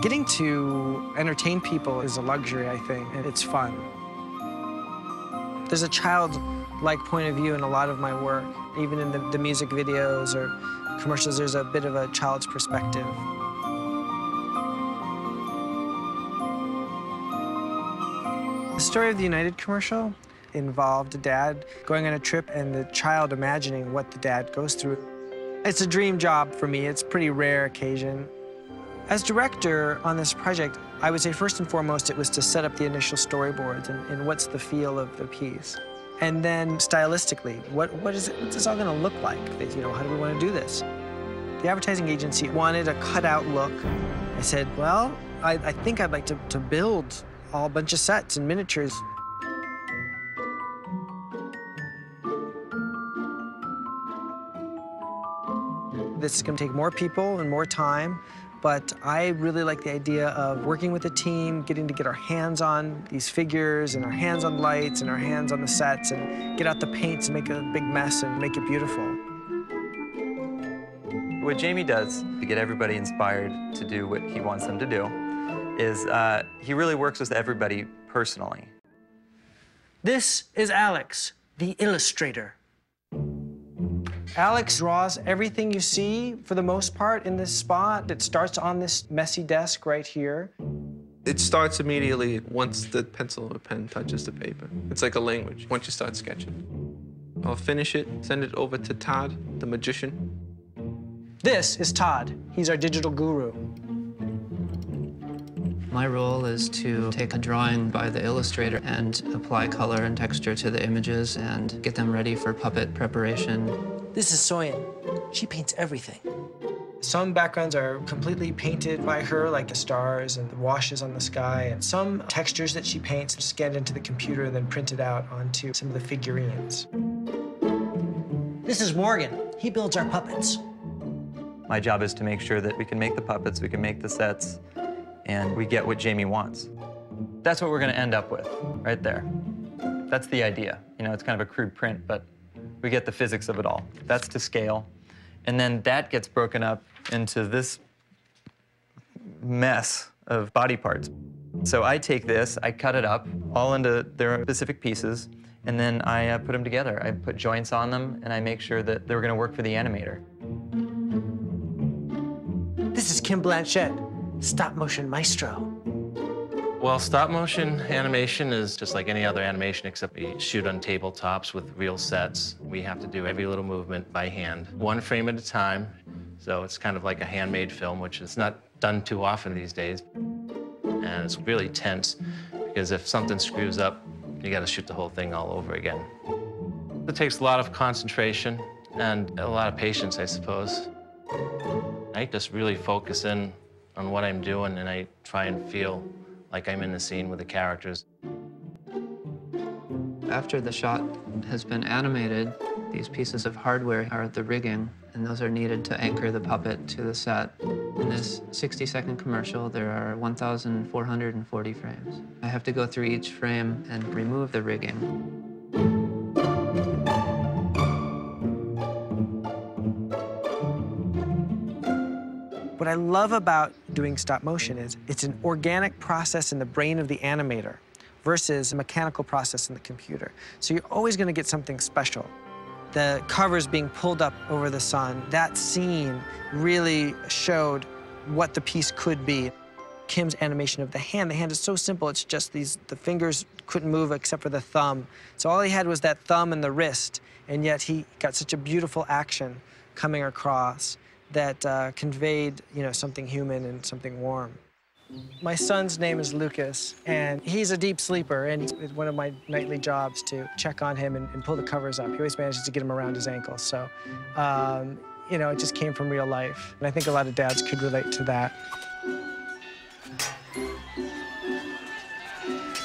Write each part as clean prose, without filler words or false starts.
Getting to entertain people is a luxury, I think, and it's fun. There's a childlike point of view in a lot of my work. Even in the music videos or commercials, there's a bit of a child's perspective. The story of the United commercial involved a dad going on a trip and the child imagining what the dad goes through. It's a dream job for me. It's a pretty rare occasion. As director on this project, I would say first and foremost it was to set up the initial storyboards and what's the feel of the piece. And then stylistically, what's this all gonna look like? You know, how do we want to do this? The advertising agency wanted a cutout look. I said, well, I think I'd like to build a bunch of sets and miniatures. This is gonna take more people and more time. But I really like the idea of working with a team, getting to get our hands on these figures and our hands on lights and our hands on the sets and get out the paints and make a big mess and make it beautiful. What Jamie does to get everybody inspired to do what he wants them to do is he really works with everybody personally. This is Alex, the illustrator. Alex draws everything you see, for the most part, in this spot. It starts on this messy desk right here. It starts immediately once the pencil or pen touches the paper. It's like a language, once you start sketching. I'll finish it, send it over to Todd, the magician. This is Todd. He's our digital guru. My role is to take a drawing by the illustrator and apply color and texture to the images and get them ready for puppet preparation. This is Soyen. She paints everything. Some backgrounds are completely painted by her, like the stars and the washes on the sky, and some textures that she paints scanned into the computer and then printed out onto some of the figurines. This is Morgan. He builds our puppets. My job is to make sure that we can make the puppets, we can make the sets, and we get what Jamie wants. That's what we're gonna end up with, right there. That's the idea. You know, it's kind of a crude print, but we get the physics of it all. That's to scale. And then that gets broken up into this mess of body parts. So I take this, I cut it up all into their specific pieces, and then I put them together. I put joints on them, and I make sure that they're gonna work for the animator. This is Kim Blanchett, stop-motion maestro. Well, stop-motion animation is just like any other animation, except we shoot on tabletops with real sets. We have to do every little movement by hand, one frame at a time. So it's kind of like a handmade film, which is not done too often these days. And it's really tense, because if something screws up, you got to shoot the whole thing all over again. It takes a lot of concentration and a lot of patience, I suppose. I just really focus in on what I'm doing, and I try and feel like I'm in the scene with the characters. After the shot has been animated, these pieces of hardware are the rigging, and those are needed to anchor the puppet to the set. In this 60-second commercial, there are 1,440 frames. I have to go through each frame and remove the rigging. What I love about doing stop motion is it's an organic process in the brain of the animator versus a mechanical process in the computer. So you're always going to get something special. The covers being pulled up over the sun, that scene really showed what the piece could be. Kim's animation of the hand is so simple. It's just the fingers couldn't move except for the thumb. So all he had was that thumb and the wrist, and yet he got such a beautiful action coming across that conveyed, you know, something human and something warm. My son's name is Lucas, and he's a deep sleeper, and it's one of my nightly jobs to check on him and pull the covers up. He always manages to get him around his ankles, so, you know, it just came from real life. And I think a lot of dads could relate to that.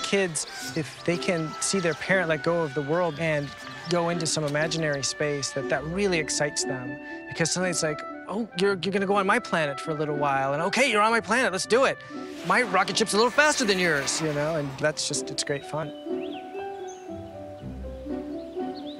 Kids, if they can see their parent let go of the world and go into some imaginary space, that really excites them. Because suddenly it's like, oh, you're gonna go on my planet for a little while, and okay, you're on my planet, let's do it. My rocket ship's a little faster than yours, you know, and that's just, it's great fun.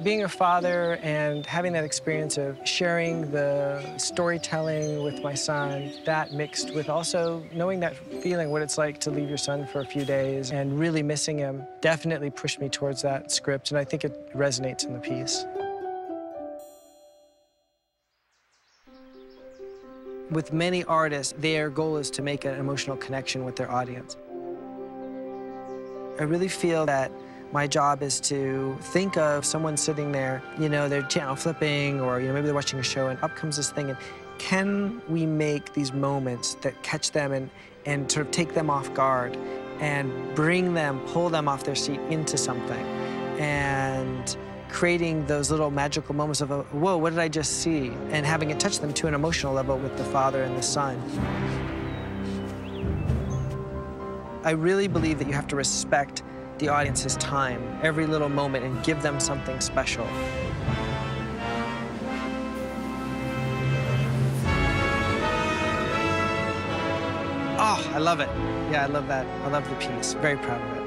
Being a father and having that experience of sharing the storytelling with my son, that mixed with also knowing that feeling, what it's like to leave your son for a few days and really missing him, definitely pushed me towards that script, and I think it resonates in the piece. With many artists, their goal is to make an emotional connection with their audience. I really feel that my job is to think of someone sitting there, you know, they're channel flipping, or maybe they're watching a show, and up comes this thing, and can we make these moments that catch them and sort of take them off guard and bring them, pull them off their seat into something, and creating those little magical moments of, whoa, what did I just see? And having it touch them to an emotional level with the father and the son. I really believe that you have to respect the audience's time, every little moment, and give them something special. Oh, I love it. Yeah, I love that. I love the piece. Very proud of it.